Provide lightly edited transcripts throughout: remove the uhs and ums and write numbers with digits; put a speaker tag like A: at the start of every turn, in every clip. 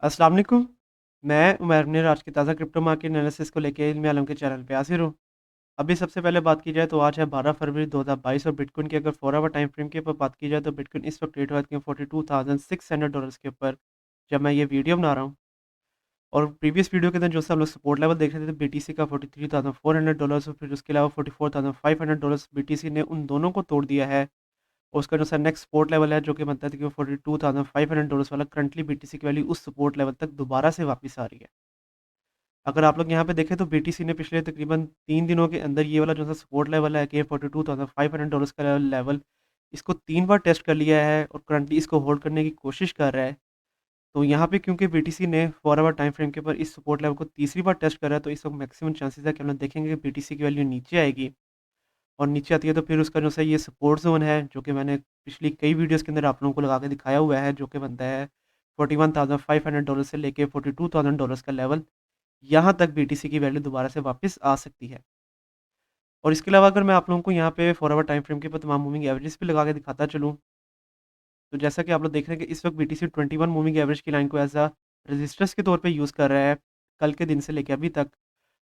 A: अस्सलाम वालेकुम। मैं उमैर ने आज की ताज़ा क्रिप्टो मार्केट एनालिसिस को लेके इल्मी आलम के चैनल पे हाज़िर हूँ। अभी सबसे पहले बात की जाए तो आज है 12 फरवरी 2022 और बिटकॉइन की अगर 4 आवर टाइम फ्रेम के ऊपर बात की जाए तो बिटकॉइन इस वक्त ट्रेड हो रहा है $42,600 के ऊपर जब मैं ये वीडियो बना रहा हूँ। और प्रीवियस वीडियो के अंदर जो सा हम लोग सपोर्ट लेवल देख रहे थे बीटीसी का $43,400 और फिर उसके अलावा $44,500 बीटीसी ने उन दोनों को तोड़ दिया है। और उसका जो सा नेक्स्ट सपोर्ट लेवल है जो कि बनता है कि $42,500 वाला करंटली बीटीसी की वैल्यू उस सपोर्ट लेवल तक दोबारा से वापस आ रही है। अगर आप लोग यहाँ पे देखें तो बीटीसी ने पिछले तकरीबन 3 दिनों के अंदर ये वाला जो सा सपोर्ट लेवल है कि $42,500 का लेवल इसको 3 बार टेस्ट कर लिया है और करंटली इसको होल्ड करने की कोशिश कर रहा है। तो यहाँ पे क्योंकि बीटीसी ने 4 आवर टाइम फ्रेम के ऊपर इस सपोर्ट लेवल को तीसरी बार टेस्ट करा है तो इस वक्त मैक्सिमम चांसेस है कि हम लोग देखेंगे कि बीटीसी की वैल्यू नीचे आएगी और नीचे आती है तो फिर उसका जो सा ये सपोर्ट ज़ोन है जो कि मैंने पिछली कई वीडियोज़ के अंदर आप लोगों को लगा के दिखाया हुआ है जो कि बनता है $41,500 से लेके $42,000 का लेवल। यहाँ तक बीटीसी की वैल्यू दोबारा से वापस आ सकती है। और इसके अलावा अगर मैं आप लोगों को यहाँ पे 4 आवर टाइम फ्रेम के ऊपर तमाम मूविंग एवरेजेस भी लगा के दिखाता चलूँ, तो जैसा कि आप लोग देख रहे हैं कि इस वक्त बीटीसी 21 मूविंग एवरेज की लाइन को एज़ अ रेजिस्टेंस के तौर पे यूज़ कर रहा है, कल के दिन से लेके अभी तक।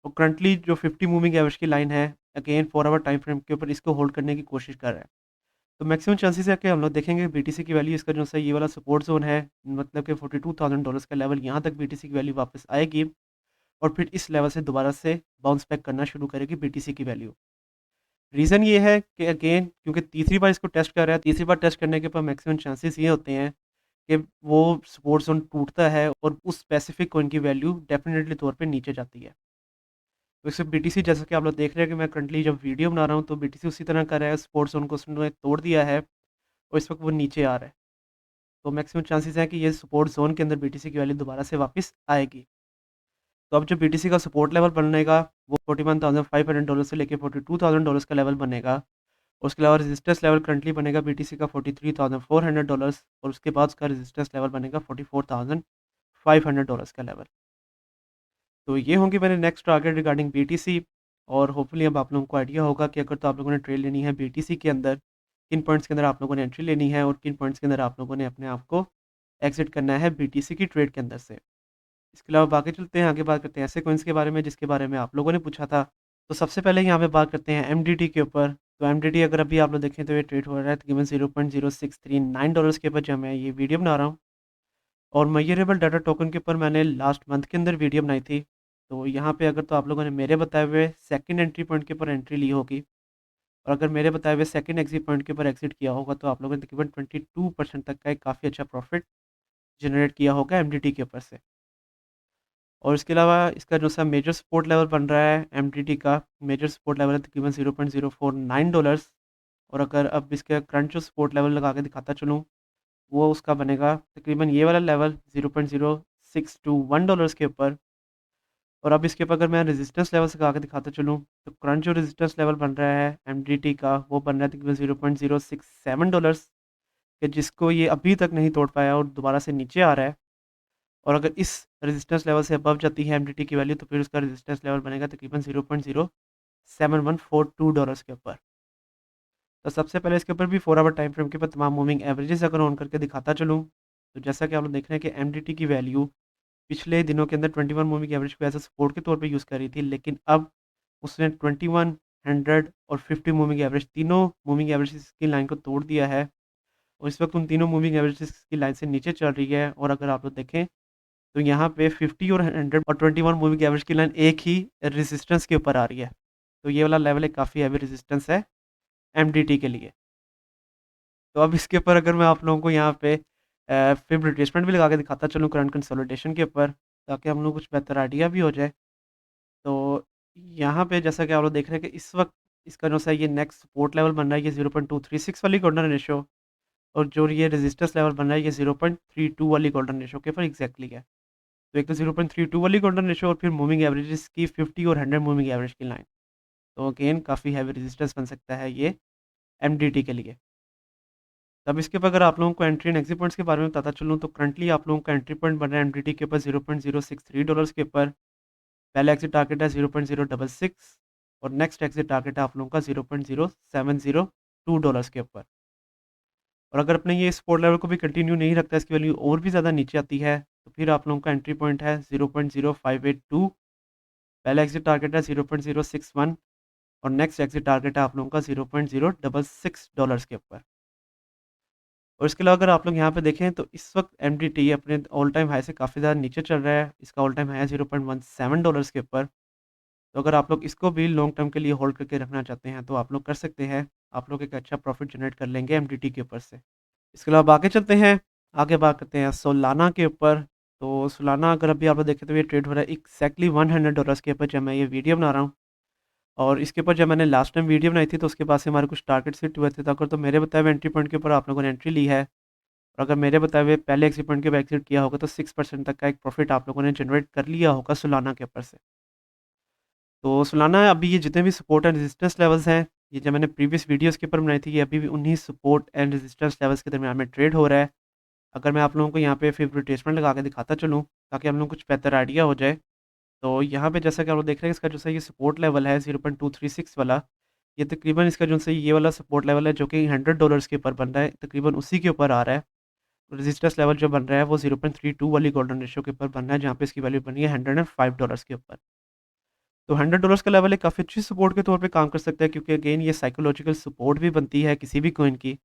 A: और करंटली जो 50 मूविंग एवरेज की लाइन है, अगेन 4 आवर टाइम फ्रेम के ऊपर इसको होल्ड करने की कोशिश कर रहा है। तो मैक्सिमम चांसेस है कि हम लोग देखेंगे बीटीसी की वैल्यू इसका जो सा ये वाला सपोर्ट ज़ोन है, मतलब कि $42,000 का लेवल यहाँ तक बीटीसी की वैल्यू वापस आएगी और फिर इस लेवल से दोबारा से बाउंस बैक करना शुरू करेगी बीटीसी की वैल्यू। रीज़न ये है कि अगेन क्योंकि तीसरी बार इसको टेस्ट कर रहा है, तीसरी बार टेस्ट करने के ऊपर मैक्सिमम चांसेस ये होते हैं कि वो सपोर्ट ज़ोन टूटता है और उस स्पेसिफिक कॉइन की वैल्यू डेफिनेटली तौर पे नीचे जाती है। वैसे बीटीसी जैसा कि आप लोग देख रहे हैं कि मैं करंटली जब वीडियो बना रहा हूँ तो बीटीसी उसी तरह कर रहा है, सपोर्ट ज़ोन को उसने तोड़ दिया है और इस वक्त वो नीचे आ रहा है। तो मैक्सिमम चांसेस हैं कि ये सपोर्ट ज़ोन के अंदर बीटीसी की वैल्यू दोबारा से वापस आएगी। तो अब जो बीटीसी का सपोर्ट लेवल बनेगा वो $41,500 से लेके $42,000 का लेवल बनेगा। और उसके अलावा रेजिस्टेंस लेवल करंटली बनेगा बीटीसी का $43,400 और उसके बाद उसका रेजिस्टेंस लेवल बनेगा $44,500 का लेवल। तो ये होंगे मेरे नेक्स्ट टारगेट रिगार्डिंग बीटीसी। और होपफुली अब आप लोगों को आइडिया होगा कि अगर तो आप लोगों ने ट्रेड लेनी है बीटीसी के अंदर, किन पॉइंट्स के अंदर आप लोगों ने एंट्री लेनी है और किन पॉइंट्स के अंदर आप लोगों ने अपने आप को एग्जिट करना है बीटीसी की ट्रेड के अंदर से। इसके अलावा बाकी चलते हैं, आगे बात करते हैं ऐसे कॉइन्स के बारे में जिसके बारे में आप लोगों ने पूछा था। तो सबसे पहले यहाँ पे बात करते हैं एमडीटी के ऊपर। तो एमडीटी अगर अभी आप लोग देखें तो ये ट्रेड हो रहा है तकरीबन $0.0639 के ऊपर जब मैं ये वीडियो बना रहा हूँ। और मेजरेबल डाटा टोकन के ऊपर मैंने लास्ट मंथ के अंदर वीडियो बनाई थी। तो यहाँ पे अगर तो आप लोगों ने मेरे बताए हुए सेकंड एंट्री पॉइंट के ऊपर एंट्री ली होगी और अगर मेरे बताए हुए सेकंड एग्जिट पॉइंट के ऊपर एग्जिट किया होगा तो आप लोगों ने तकरीबन 22% तक का एक काफ़ी अच्छा प्रॉफिट जनरेट किया होगा एमडीटी के ऊपर से। और इसके अलावा इसका जो सा मेजर सपोर्ट लेवल बन रहा है एमडीटी का, मेजर सपोर्ट लेवल है तकरीबन $0.049। और अगर अब इसका करंट जो सपोर्ट लेवल लगा के दिखाता चलूँ, वो उसका बनेगा तकरीबन ये वाला लेवल $0.0621 के ऊपर। और अब इसके ऊपर अगर मैं रेजिस्टेंस लेवल लगा के दिखाता चलूँ, तो करंट जो रेजिस्टेंस लेवल बन रहा है एमडीटी का, वो बन रहा है तकरीबन $0.067 कि जिसको ये अभी तक नहीं तोड़ पाया और दोबारा से नीचे आ रहा है। और अगर इस रेजिस्टेंस लेवल से अबव जाती है एमडीटी की वैल्यू तो फिर उसका रेजिस्टेंस लेवल बनेगा तकरीबन $0.07142 के ऊपर। तो सबसे पहले इसके ऊपर भी 4 आवर टाइम फ्रेम के ऊपर तमाम मूविंग एवरेजेस अगर ऑन करके दिखाता चलूँ, तो जैसा कि आप लोग देख रहे हैं कि एमडीटी की वैल्यू पिछले दिनों के अंदर 21 मूविंग एवरेज को एज अ सपोर्ट के तौर पे यूज़ कर रही थी, लेकिन अब उसने 21, 100 और 50 मूविंग एवरेज तीनों मूविंग एवरेजेस की लाइन को तोड़ दिया है और इस वक्त उन तीनों मूविंग एवरेजेस की लाइन से नीचे चल रही है। और अगर आप लोग देखें तो यहाँ पे 50 और 100 और 21 मूविंग एवरेज की लाइन एक ही रेजिस्टेंस के ऊपर आ रही है। तो ये वाला लेवल एक काफ़ी हैवी रेजिस्टेंस है एमडीटी के लिए। तो अब इसके ऊपर अगर मैं आप लोगों को यहाँ पे फिब रिट्रेसमेंट भी लगा के दिखाता चलूँ करंट कंसोलिडेशन के ऊपर, ताकि हम लोग कुछ बेहतर आइडिया भी हो जाए। तो यहाँ पे जैसा कि आप लोग देख रहे हैं कि इस वक्त इसका जो सा ये नेक्स्ट सपोर्ट लेवल बन रहा है ये 0.236 वाली गोल्डन रेशियो और जो ये रेजिस्टेंस लेवल बन रहा है ये 0.32 वाली गोल्डन रेशियो के ऊपर एग्जैक्टली है। तो एक तो 0.32 वाली गोल्डन रेशियो और फिर मूविंग एवरेजेस की 50 और 100 मूविंग एवरेज की लाइन। तो अगेन काफ़ी हैवी रेजिस्टेंस बन सकता है ये एमडीटी के लिए। तब इसके ऊपर अगर आप लोगों को एंट्री एंड एग्जिट पॉइंट्स के बारे में बताता चलूँ तो करंटली आप लोगों का एंट्री पॉइंट बन रहा है एमडीटी के ऊपर $0.063 के ऊपर। पहला एग्जिट टारगेट है 0.066 और नेक्स्ट एग्जिट टारगेट है आप लोगों का $0.0702 के ऊपर। और अगर अपने ये सपोर्ट लेवल को भी कंटिन्यू नहीं रखता, इसकी वैल्यू और भी ज़्यादा नीचे आती है, तो फिर आप लोगों का एंट्री पॉइंट है 0.0582, पहला एग्ज़िट टारगेट है 0.061 और नेक्स्ट एग्ज़िट टारगेट है आप लोगों का $0.066 के ऊपर। और इसके अलावा अगर आप लोग यहाँ पे देखें तो इस वक़्त एमडीटी अपने ऑल टाइम हाई से काफ़ी ज़्यादा नीचे चल रहा है। इसका ऑल टाइम हाई है $0.17 के ऊपर। तो अगर आप लोग इसको भी लॉन्ग टर्म के लिए होल्ड करके रखना चाहते हैं, तो आप लोग कर सकते हैं। आप लोग एक अच्छा प्रॉफ़िट जनरेट कर लेंगे एमडीटी के ऊपर से। इसके अलावा आगे चलते हैं, आगे बात करते हैं सोलाना के ऊपर। तो सोलाना अगर अभी आप लोग देखें तो ये ट्रेड हो रहा है एक्ज़ैक्टली $100 के ऊपर जब मैं ये वीडियो बना रहा हूँ। और इसके ऊपर जब मैंने लास्ट टाइम वीडियो बनाई थी तो उसके बाद से हमारे कुछ टारगेट्स हिट हुए थे। तो अगर तो मेरे बताए हुए एंट्री पॉइंट के ऊपर आप लोगों ने एंट्री ली है और अगर मेरे बताए हुए पहले एग्ज़िट पॉइंट के ऊपर एग्ज़िट किया होगा तो 6% तक का एक प्रॉफ़िट आप लोगों ने जनरेट कर लिया होगा सोलाना के ऊपर से। तो सोलाना अभी ये जितने भी सपोर्ट एंड रेजिस्टेंस लेवल्स हैं, ये जो मैंने प्रीवियस वीडियोज़ के ऊपर बनाई थी, ये अभी भी उन्हीं सपोर्ट एंड रेजिस्टेंस लेवल्स के दरमियान में ट्रेड हो रहा है। अगर मैं आप लोगों को यहाँ पे फिर रिट्रेसमेंट लगा के दिखाता चलूँ, ताकि हम लोग को कुछ बेहतर आइडिया हो जाए। तो यहाँ पे जैसा कि आप लोग देख रहे हैं, इसका जो सा ये सपोर्ट लेवल है 0.236 वाला, ये तकरीबन इसका जो सा ये वाला सपोर्ट लेवल है जो कि $100 के ऊपर बन रहा है, तकरीबन उसी के ऊपर आ रहा है। रेजिस्टेंस लेवल जो बन रहा है वो 0.32 वाली गोल्डन रेशियो के ऊपर बन रहा है, जहाँ पे इसकी वैल्यू बनी है $105 के ऊपर। तो $100 का लेवल एक काफ़ी अच्छी सपोर्ट के तौर पे काम कर सकता है, क्योंकि अगेन ये साइकोलॉजिकल सपोर्ट भी बनती है किसी भी कॉइन की।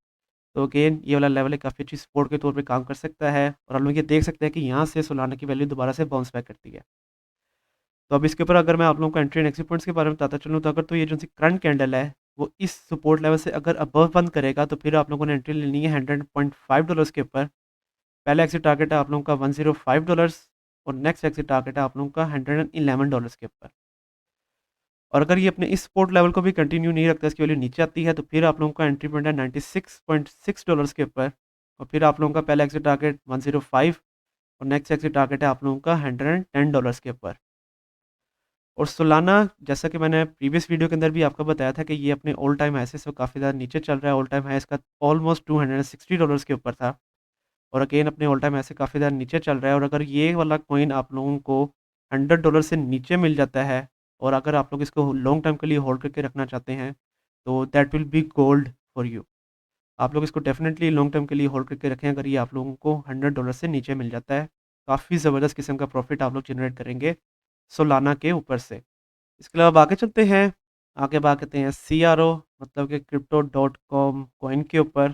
A: तो अगेन ये वाला लेवल एक काफ़ी अच्छी सपोर्ट के तौर पे काम कर सकता है और हम लोग ये देख सकते हैं कि यहाँ से सोलाना की वैल्यू दोबारा से बाउंस बैक करती है। तो अब इसके ऊपर अगर मैं आप लोगों को एंट्री एंड एग्जिट पॉइंट्स के बारे में बताता चलूँ, तो अगर तो ये जो सी करंट कैंडल है, वो इस सपोर्ट लेवल से अगर अबव बंद करेगा तो फिर आप लोगों ने एंट्री लेनी है $100.5 के ऊपर। पहला एग्जिट टारगेट है आप लोगों का $105 और नेक्स्ट एग्जिट टारगेट है आप लोगों का $111 के ऊपर। और अगर ये अपने इस सपोर्ट लेवल को भी कंटिन्यू नहीं रखता, इसकी वैल्यू नीचे आती है, तो फिर आप लोगों का एंट्री पॉइंट है $96.6 के ऊपर और फिर आप लोगों का पहला एग्जिट टारगेट 105 और नेक्स्ट एग्जिट टारगेट है आप लोगों का $110 के ऊपर। और सोलाना, जैसा कि मैंने प्रीवियस वीडियो के अंदर भी आपको बताया था कि ये अपने ऑल टाइम हाई से काफ़ी ज़्यादा नीचे चल रहा है। ऑल टाइम हाई इसका ऑलमोस्ट $260 के ऊपर था और अगेन अपने ऑल टाइम हाई से काफ़ी ज़्यादा नीचे चल रहा है। और अगर ये वाला कॉइन आप लोगों को $100 से नीचे मिल जाता है और अगर आप लोग इसको लॉन्ग टर्म के लिए होल्ड करके रखना चाहते हैं, तो that will be gold for you. आप लोग इसको डेफ़िनेटली लॉन्ग टर्म के लिए होल्ड करके रखें, अगर ये आप लोगों को $100 से नीचे मिल जाता है। काफ़ी ज़बरदस्त किस्म का प्रॉफ़िट आप लोग जनरेट करेंगे सोलाना के ऊपर से। इसके अलावा आगे चलते हैं, आगे बात करते हैं सीआरओ, मतलब कि क्रिप्टो.com कॉइन के ऊपर।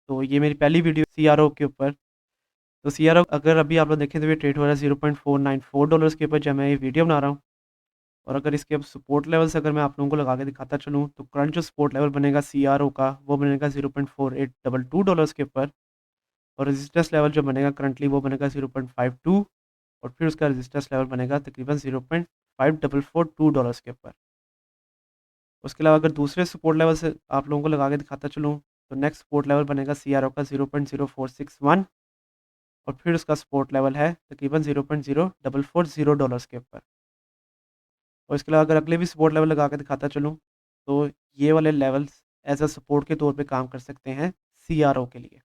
A: तो ये मेरी पहली वीडियो सीआरओ के ऊपर। तो सीआरओ अगर अभी आप लोग देखें तो ये ट्रेड हो रहा है $0.494 के ऊपर जब मैं ये वीडियो बना रहा हूँ। और अगर इसके अब सपोर्ट लेवल्स अगर मैं आप लोगों को लगा के दिखाता चलूँ, तो करंट जो सपोर्ट लेवल बनेगा सीआरओ का, वो बनेगा $0.4822 के ऊपर और रेजिस्टेंस लेवल जो बनेगा करंटली वो बनेगा 0.52 और फिर उसका रेजिस्टेंस लेवल बनेगा तकरीबन $0.5442 के ऊपर। उसके अलावा अगर दूसरे सपोर्ट लेवल से आप लोगों को लगा के दिखाता चलूँ, तो नेक्स्ट सपोर्ट लेवल बनेगा सीआरओ का 0.0461 और फिर उसका सपोर्ट लेवल है तकरीबन $0.0440 के ऊपर। और इसके अलावा अगर अगले भी सपोर्ट लेवल लगा के दिखाता चलूँ, तो ये वाले लेवल्स एज़ अ सपोर्ट के तौर पे काम कर सकते हैं सीआरओ के लिए।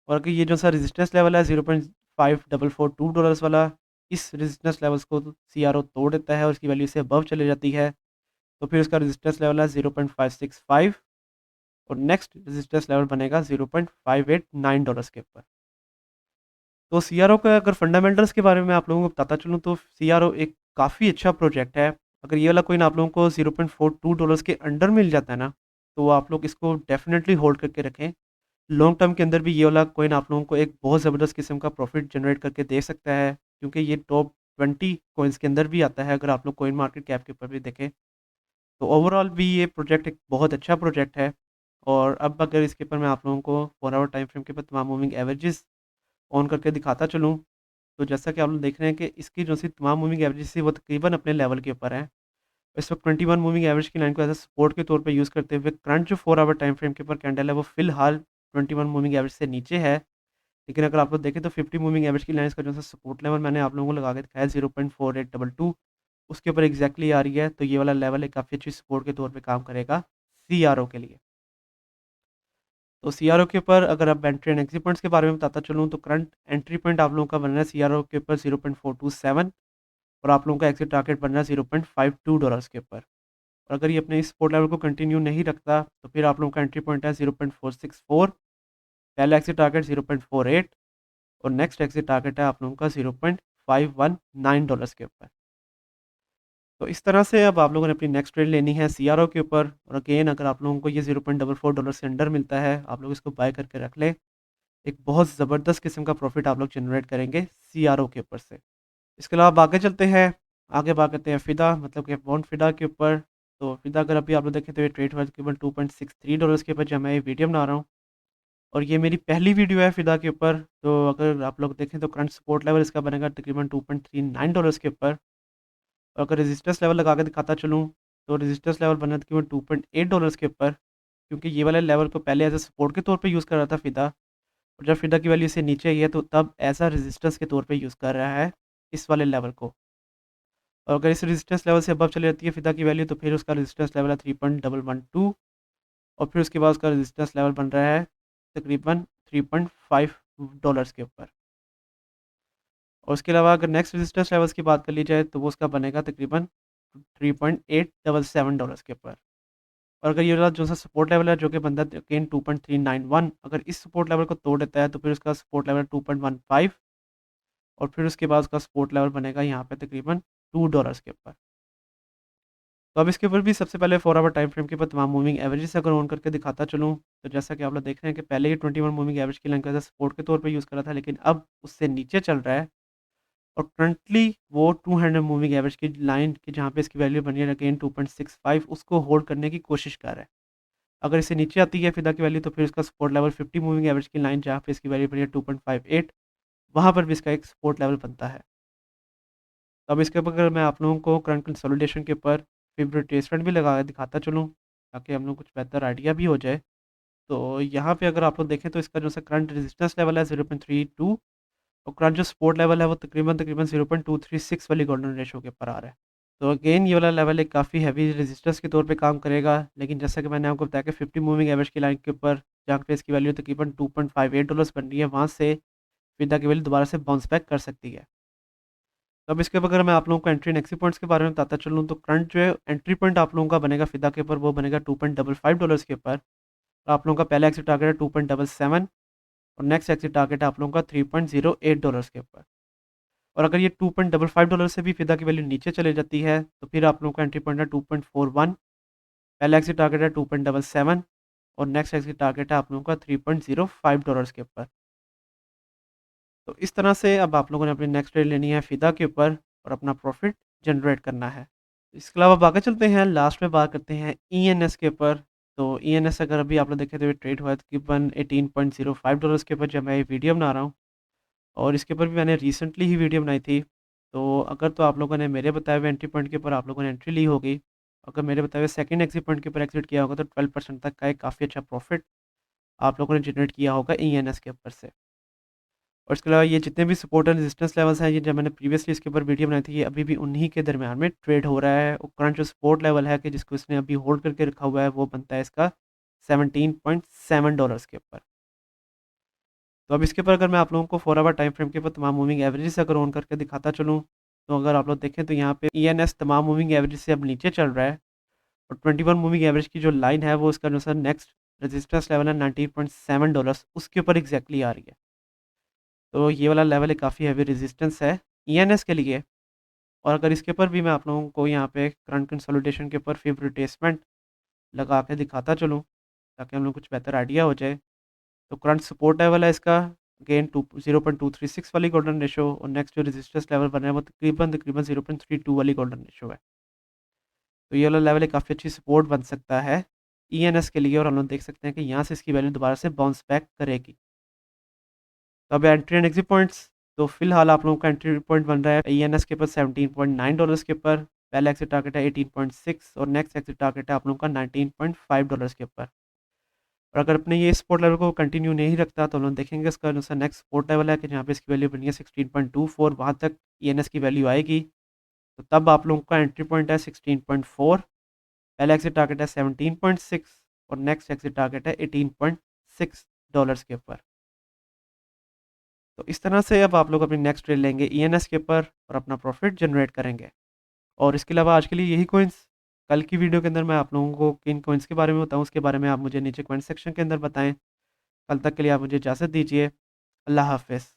A: और अगर ये जो सा रेजिस्टेंस लेवल है $0.5442 वाला, इस रेजिस्टेंस लेवल्स को सीआरओ तोड़ देता है और इसकी वैल्यू से अबव चली जाती है, तो फिर उसका रेजिस्टेंस लेवल है 0.565 और नेक्स्ट रेजिस्टेंस लेवल बनेगा $0.589 के ऊपर। तो सीआरओ का अगर फंडामेंटल्स के बारे में आप लोगों को बताता चलूँ, तो सीआरओ एक काफ़ी अच्छा प्रोजेक्ट है। अगर ये वाला कॉइन आप लोगों को $0.42 के अंडर मिल जाता है ना, तो आप लोग इसको डेफ़िनेटली होल्ड करके रखें। लॉन्ग टर्म के अंदर भी ये वाला कॉइन आप लोगों को एक बहुत ज़बरदस्त किस्म का प्रॉफ़िट जनरेट करके दे सकता है, क्योंकि ये टॉप 20 कॉइन्स के अंदर भी आता है, अगर आप लोग कॉइन मार्केट कैप के ऊपर भी देखें। तो ओवरऑल भी ये प्रोजेक्ट एक बहुत अच्छा प्रोजेक्ट है। और अब अगर इसके ऊपर मैं आप लोगों को 4 आवर टाइम फ्रेम के ऊपर तमाम मूविंग एवरेजेस ऑन करके दिखाता चलूँ, तो जैसा कि आप लोग देख रहे हैं कि इसकी जो सी तमाम मूविंग एवरेजेस थी वो तकरीबन अपने लेवल के ऊपर हैं। इस वक्त 21 मूविंग एवरेज की लाइन को एज अ सपोर्ट के तौर पे यूज़ करते हुए करंट जो 4 आवर टाइम फ्रेम के ऊपर कैंडल है वो फिलहाल 21 मूविंग एवरेज से नीचे है। लेकिन अगर आप लोग देखें तो 50 मूविंग एवरेज की लाइन का जो सा सपोर्ट लेवल मैंने आप लोगों को लगा के दिखाया 0.4822, उसके ऊपर एग्जैक्टली आ रही है। तो ये वाला लेवल एक काफ़ी अच्छी सपोर्ट के तौर पे काम करेगा सीआरओ के लिए। तो सीआरओ के ऊपर अगर अब एंट्री एंड एग्जिट पॉइंट्स के बारे में बताता चलूँ, तो करंट एंट्री पॉइंट आप लोगों का बन रहा है सीआरओ के ऊपर 0.427 और आप लोगों का एग्जिट टारगेट बन रहा है $0.52 के ऊपर। और अगर ये अपने इस सपोर्ट लेवल को कंटिन्यू नहीं रखता, तो फिर आप लोगों का एंट्री पॉइंट है 0.464 पहला एग्जिट टारगेट 0.48 और नेक्स्ट एग्जिट टारगेट है आप लोगों का $0.519 के ऊपर। तो इस तरह से अब आप लोगों ने अपनी नेक्स्ट ट्रेड लेनी है सीआरओ के ऊपर, और अगेन अगर आप लोगों को ये $0.44 से अंडर मिलता है, आप लोग इसको बाय करके रख लें। एक बहुत ज़बरदस्त किस्म का प्रॉफिट आप लोग जनरेट करेंगे सीआरओ के ऊपर से। इसके अलावा अब आगे चलते हैं, आगे बात करते हैं फ़िदा मतलब कि बॉन्ड फ़िदा के ऊपर। तो फ़िदा अगर अभी आप लोग देखें तो ये ट्रेड हुआ तकरीबन $2.63 के ऊपर जब मैं ये वीडियो बना रहा हूँ, और ये मेरी पहली वीडियो है फ़िदा के ऊपर। तो अगर आप लोग देखें तो करंट सपोर्ट लेवल इसका बनेगा तकरीबन $2.39 के ऊपर। और अगर रेजिस्टेंस लेवल लगा के दिखाता चलूँ, तो रेजिस्टेंस लेवल बना तकरीबन $2.8 के ऊपर, क्योंकि ये वाले लेवल को पहले एज ए सपोर्ट के तौर पे यूज़ कर रहा था फ़िदा, और जब फ़िदा की वैल्यू इससे नीचे आई है तो तब एज अ रेजिस्टेंस के तौर पे यूज़ कर रहा है इस वाले लेवल को। और अगर इस रेजिस्टेंस लेवल से अबव चली जाती है फ़िदा की वैल्यू, तो फिर उसका रेजिस्टेंस लेवल है 3.112, और फिर उसके बाद उसका रेजिस्टेंस लेवल बन रहा है तकरीबन $3.5 के ऊपर। और उसके अलावा अगर नेक्स्ट रेजिस्टेंस लेवल्स की बात कर ली जाए, तो वो उसका बनेगा तकरीबन $3.877 के ऊपर। और अगर ये वाला जो सा सपोर्ट लेवल है जो कि बंदा अगेन 2.391, अगर इस सपोर्ट लेवल को तोड़ देता है, तो फिर उसका सपोर्ट लेवल 2.15, और फिर उसके बाद उसका सपोर्ट लेवल बनेगा यहाँ पे तकरीबन $2 के ऊपर। तो अब इसके ऊपर भी सबसे पहले 4 आवर टाइम फ्रेम के ऊपर तमाम मूविंग एवरेजेस अगर ऑन करके दिखाता चलूँ, तो जैसा कि आप लोग देख रहे हैं कि पहले ये 21 मूविंग एवरेज की लाइन का सपोर्ट के तौर पे यूज़ कर रहा था, लेकिन अब उससे नीचे चल रहा है, और करंटली वो 200 मूविंग एवरेज की लाइन की जहाँ पे इसकी वैल्यू बनी है अगेन 2.65, उसको होल्ड करने की कोशिश कर रहा है। अगर इससे नीचे आती है फ़िदा की वैल्यू, तो फिर इसका सपोर्ट लेवल 50 मूविंग एवरेज की लाइन जहाँ पे इसकी वैल्यू बनी है 2.58, वहाँ पर भी इसका एक सपोर्ट लेवल बनता है। तो अब इसके ऊपर अगर मैं आप लोगों को करंट कंसोलिडेशन के ऊपर फिब रिट्रेसमेंट भी लगा के दिखाता चलूँ, ताकि हम लोग कुछ बेहतर आइडिया भी हो जाए। तो यहाँ पे अगर आप लोग देखें तो इसका जो सा करंट रेजिस्टेंस लेवल है 0.32, और करंट जो सपोर्ट लेवल है वो तकरीबन तकरीबन 0.236 वाली गोल्डन रेशो के ऊपर आ रहा है। तो अगेन ये वाला लेवल एक काफ़ी हैवी रेजिस्टेंस के तौर पे काम करेगा, लेकिन जैसा कि मैंने आपको बताया कि 50 मूविंग एवरेज की लाइन के ऊपर जहाँ पे इसकी वैल्यू तकरीबन $2.58 बन रही है, वहाँ से फिदा की वैल्यू दोबारा से बाउंस बैक कर सकती है। तो अब इसके ऊपर अगर मैं आप लोगों को एंट्री एंड एग्जिट पॉइंट्स के बारे में बताता चलूँ, तो करंट जो है एंट्री पॉइंट आप लोगों का बनेगा फिदा के ऊपर, वो बनेगा $2.55 के ऊपर। और आप लोगों का पहला एग्जिट टारगेट है 2.77, और नेक्स्ट एग्जिट टारगेट है आप लोगों का $3.08 के ऊपर। और अगर ये $2.55 से भी फिदा की वैल्यू नीचे चली जाती है, तो फिर आप लोगों का एंट्री पॉइंट है 2.41, पहला एग्जिट टारगेट है 2.77, और नेक्स्ट एग्जिट टारगेट है आप लोगों का $3.05 के ऊपर। तो इस तरह से अब आप लोगों ने अपनी नेक्स्ट ट्रेड लेनी है फ़िदा के ऊपर, और अपना प्रॉफिट जनरेट करना है। इसके अलावा अब आगे चलते हैं, लास्ट में बात करते हैं ईएनएस के ऊपर। तो ईएनएस अगर अभी आप लोग देखें तो ये ट्रेड हुआ है तकरीबन $18.05 के ऊपर जब मैं ये वीडियो बना रहा हूँ, और इसके ऊपर भी मैंने रिसेंटली ही वीडियो बनाई थी। तो अगर तो आप लोगों ने मेरे बताए हुए एंट्री पॉइंट के ऊपर आप लोगों ने एंट्री ली होगी, अगर मेरे बताए हुए सेकंड एग्जिट पॉइंट के ऊपर एग्जिट किया होगा, तो 12% तक का एक काफ़ी अच्छा प्रॉफिट आप लोगों ने जनरेट किया होगा ईएनएस के ऊपर से। और इसके अलावा ये जितने भी सपोर्ट एंड रेजिस्टेंस लेवल्स हैं, ये जब मैंने प्रीवियसली इसके ऊपर वीडियो बनाई थी, ये अभी भी उन्हीं के दरमियान में ट्रेड हो रहा है। और करंट जो सपोर्ट लेवल है कि जिसको इसने अभी होल्ड करके रखा हुआ है, वो बनता है इसका $17.7 के ऊपर। तो अब इसके ऊपर अगर मैं आप लोगों को 4 आवर टाइम फ्रेम के ऊपर तमाम मूविंग एवरेजेस अगर ऑन करके दिखाता चलूँ, तो अगर आप लोग देखें तो यहाँ पे ईएनएस तमाम मूविंग एवरेज से अब नीचे चल रहा है, और 21 मूविंग एवरेज की जो लाइन है वो इसका जो सर नेक्स्ट रेजिस्टेंस लेवल है $19.7, उसके ऊपर एग्जैक्टली आ रही है। तो ये वाला लेवल एक काफ़ी हैवी रेजिस्टेंस है ईएनएस के लिए। और अगर इसके ऊपर भी मैं आप लोगों को यहाँ पे करंट कंसोलिडेशन के ऊपर फिब रिट्रेसमेंट लगा के दिखाता चलूँ, ताकि हम लोग कुछ बेहतर आइडिया हो जाए। तो करंट सपोर्ट लेवल है इसका अगेन 0.236 वाली गोल्डन रेशो, और नेक्स्ट जो रेजिस्टेंस लेवल बना है वो तकरीबन तकरीबन 0.32 वाली गोल्डन रेशो है। तो ये वाला लेवल एक काफ़ी अच्छी सपोर्ट बन सकता है ईएनएस के लिए, और हम लोग देख सकते हैं कि यहाँ से इसकी वैल्यू दोबारा से बाउंस बैक करेगी। तो अब एंट्री एंड एग्जिट पॉइंट्स, तो फिलहाल आप लोगों का एंट्री पॉइंट बन रहा है ईएनएस के ऊपर $17.9 के ऊपर, पहला एग्जिट टारगेट है 18.6, और नेक्स्ट एग्जिट टारगेट है आप लोगों का $19.5 के ऊपर। और अगर अपने ये सपोर्ट लेवल को कंटिन्यू नहीं रखता, तो हम लोग देखेंगे इसका जो सा नेक्स्ट सपोर्ट लेवल है कि जहाँ पे इसकी वैल्यू बनी है 16.24, वहाँ तक ईएनएस की वैल्यू आएगी। तो तब आप लोगों का एंट्री पॉइंट है 16.4, पहला एग्जिट टारगेट है 17.6, और नेक्स्ट एग्जिट टारगेट है $18.6 के ऊपर। तो इस तरह से अब आप लोग अपनी नेक्स्ट ट्रेड लेंगे ईएनएस के ऊपर, और अपना प्रॉफिट जनरेट करेंगे। और इसके अलावा आज के लिए यही कॉइन्स, कल की वीडियो के अंदर मैं आप लोगों को किन कॉइन्स के बारे में बताऊं, उसके बारे में आप मुझे नीचे कमेंट सेक्शन के अंदर बताएं, कल तक के लिए आप मुझे इजाज़त दीजिए। अल्लाह हाफ़िज़।